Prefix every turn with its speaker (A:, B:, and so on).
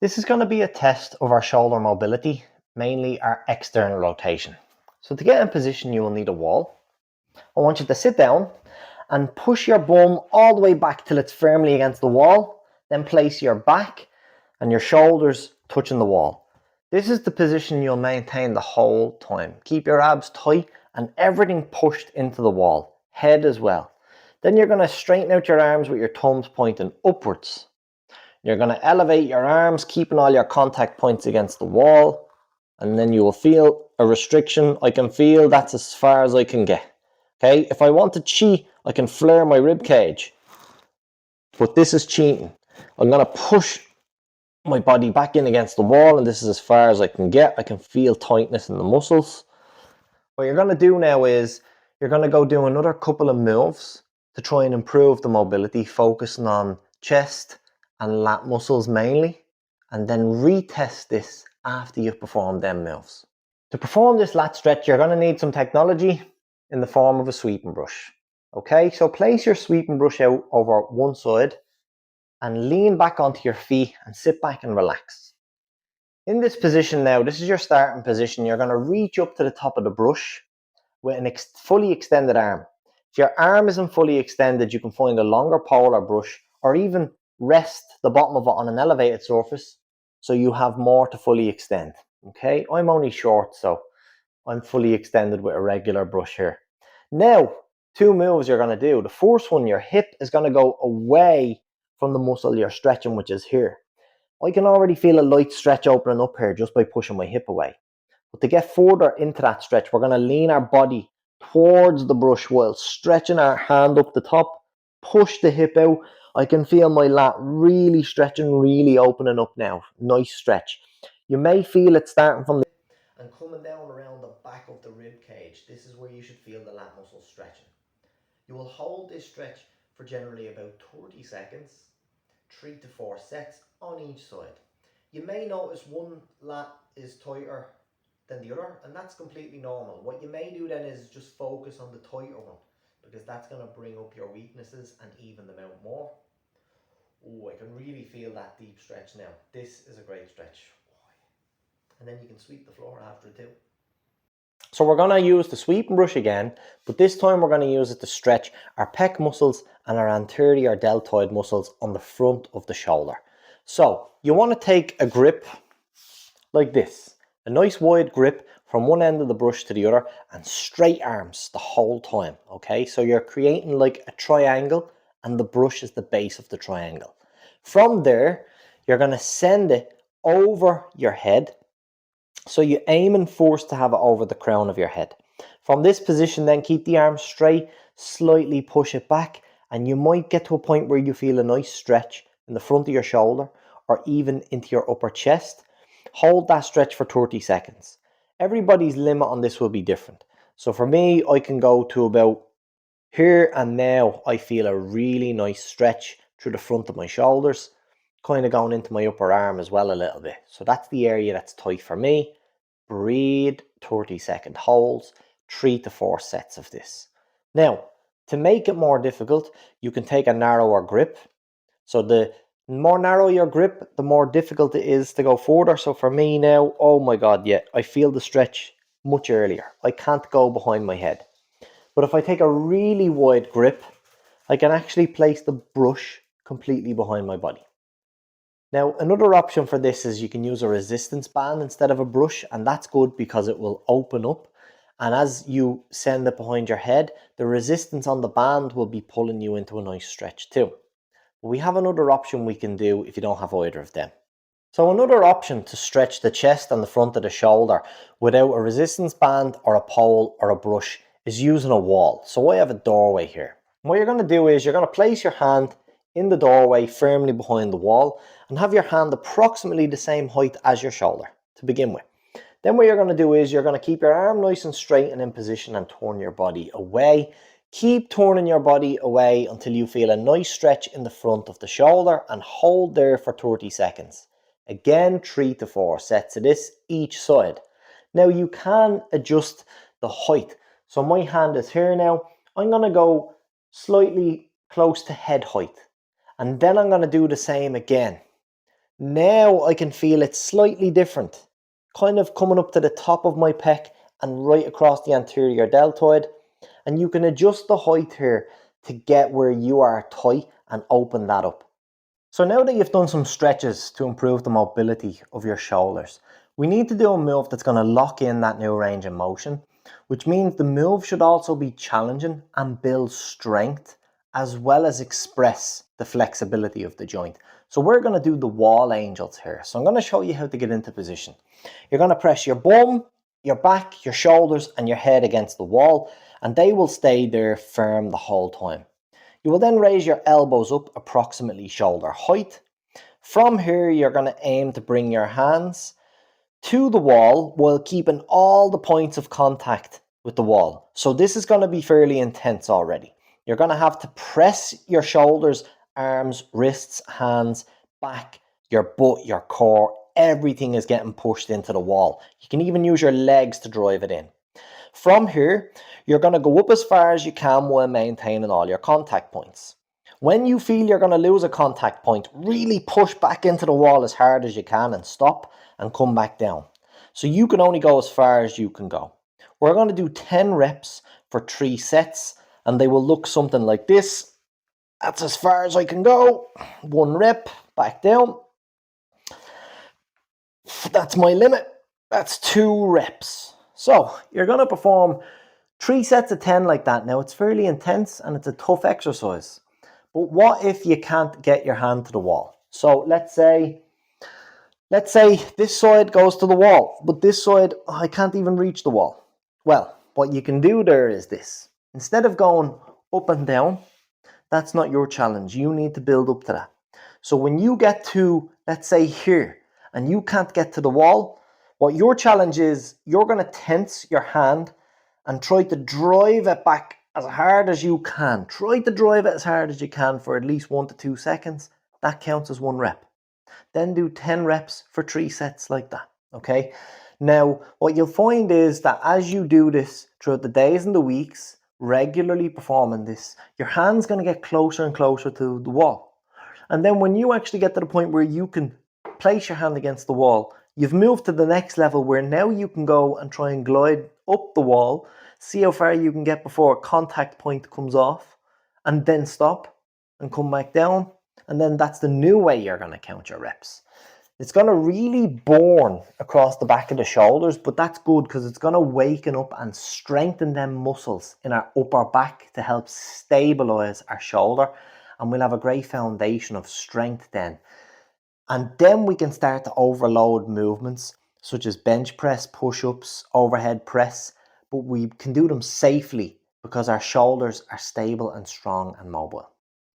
A: This is going to be a test of our shoulder mobility, mainly our external rotation. So to get in position, you will need a wall. I want you to sit down and push your bum all the way back till it's firmly against the wall. Then place your back and your shoulders touching the wall. This is the position you'll maintain the whole time. Keep your abs tight and everything pushed into the wall, head as well. Then you're going to straighten out your arms with your thumbs pointing upwards. You're going to elevate your arms, keeping all your contact points against the wall, and then you will feel a restriction. I can feel that's as far as I can get. Okay, if I want to cheat, I can flare my rib cage, but this is cheating. I'm going to push my body back in against the wall, and this is as far as I can get. I can feel tightness in the muscles. What you're going to do now is you're going to go do another couple of moves to try and improve the mobility, focusing on chest and lat muscles mainly, and then retest this after you've performed them moves. To perform this lat stretch, you're going to need some technology in the form of a sweeping brush. Okay, so place your sweeping brush out over one side and lean back onto your feet and sit back and relax. In this position now, this is your starting position. You're going to reach up to the top of the brush with an fully extended arm. If your arm isn't fully extended, you can find a longer pole or brush, or even rest the bottom of it on an elevated surface so you have more to fully extend. Okay, I'm only short, so I'm fully extended with a regular brush here. Now, two moves you're going to do. The first one, your hip is going to go away from the muscle you're stretching, which is here. I can already feel a light stretch opening up here just by pushing my hip away. But to get further into that stretch, we're going to lean our body towards the brush while stretching our hand up the top, push the hip out. I can feel my lat really stretching, really opening up now. Nice stretch. You may feel it starting from the and coming down around the back of the rib cage. This is where you should feel the lat muscle stretching. You will hold this stretch for generally about 30 seconds, 3 to 4 sets on each side. You may notice one lat is tighter than the other, and that's completely normal. What you may do then is just focus on the tighter one, because that's going to bring up your weaknesses and even them out more. Oh, I can really feel that deep stretch now. This is a great stretch. And then you can sweep the floor after it too. So we're going to use the sweeping brush again, but this time we're going to use it to stretch our pec muscles and our anterior deltoid muscles on the front of the shoulder. So you want to take a grip like this, a nice wide grip from one end of the brush to the other, and straight arms the whole time. Okay, so you're creating like a triangle and the brush is the base of the triangle. From there, you're going to send it over your head. So you're aiming first to have it over the crown of your head. From this position, then keep the arm straight, slightly push it back, and you might get to a point where you feel a nice stretch in the front of your shoulder or even into your upper chest. Hold that stretch for 30 seconds. Everybody's limit on this will be different. So for me, I can go to about here, and now I feel a really nice stretch through the front of my shoulders, kind of going into my upper arm as well a little bit. So that's the area that's tight for me. Breathe, 30-second holds, 3 to 4 sets of this. Now, to make it more difficult, you can take a narrower grip. So the more narrow your grip, the more difficult it is to go further. So for me now, oh my God, yeah, I feel the stretch much earlier. I can't go behind my head. But if I take a really wide grip, I can actually place the brush completely behind my body. Now, another option for this is you can use a resistance band instead of a brush, and that's good because it will open up, and as you send it behind your head, the resistance on the band will be pulling you into a nice stretch too. But we have another option we can do if you don't have either of them. So another option to stretch the chest and the front of the shoulder without a resistance band or a pole or a brush is using a wall. So I have a doorway here. What you're going to do is you're going to place your hand in the doorway firmly behind the wall and have your hand approximately the same height as your shoulder to begin with. Then what you're going to do is you're going to keep your arm nice and straight and in position and turn your body away. Keep turning your body away until you feel a nice stretch in the front of the shoulder and hold there for 30 seconds. Again, 3 to 4 sets of this each side. Now you can adjust the height. So my hand is here now. I'm going to go slightly close to head height. And then I'm going to do the same again. Now I can feel it slightly different, kind of coming up to the top of my pec and right across the anterior deltoid. And you can adjust the height here to get where you are tight and open that up. So now that you've done some stretches to improve the mobility of your shoulders, we need to do a move that's going to lock in that new range of motion, which means the move should also be challenging and build strength as well as express the flexibility of the joint. So we're going to do the wall angels here. So I'm going to show you how to get into position. You're going to press your bum, your back, your shoulders and your head against the wall, and they will stay there firm the whole time. You will then raise your elbows up approximately shoulder height. From here, you're going to aim to bring your hands to the wall while keeping all the points of contact with the wall. So this is going to be fairly intense already. You're going to have to press your shoulders, arms, wrists, hands, back, your butt, your core. Everything is getting pushed into the wall. You can even use your legs to drive it in. From here, you're going to go up as far as you can while maintaining all your contact points. When you feel you're going to lose a contact point, really push back into the wall as hard as you can and stop and come back down. So you can only go as far as you can go. We're going to do 10 reps for 3 sets and they will look something like this. That's as far as I can go. 1 rep, back down. That's my limit. That's 2 reps. So you're going to perform 3 sets of 10 like that. Now it's fairly intense and it's a tough exercise. But what if you can't get your hand to the wall? So let's say this side goes to the wall, but this side, I can't even reach the wall. Well, what you can do there is this. Instead of going up and down, that's not your challenge. You need to build up to that. So when you get to, let's say here, and you can't get to the wall, what your challenge is, you're going to tense your hand and try to drive it back as hard as you can. Try to drive it as hard as you can for at least 1 to 2 seconds. That counts as 1 rep. Then do 10 reps for 3 sets like that, okay? Now, what you'll find is that as you do this throughout the days and the weeks, regularly performing this, your hand's going to get closer and closer to the wall. And then when you actually get to the point where you can place your hand against the wall, you've moved to the next level where now you can go and try and glide up the wall, see how far you can get before a contact point comes off, and then stop and come back down. And then that's the new way you're going to count your reps. It's going to really burn across the back of the shoulders, but that's good because it's going to waken up and strengthen them muscles in our upper back to help stabilize our shoulder. And we'll have a great foundation of strength then. And then we can start to overload movements such as bench press, push-ups, overhead press, but we can do them safely because our shoulders are stable and strong and mobile.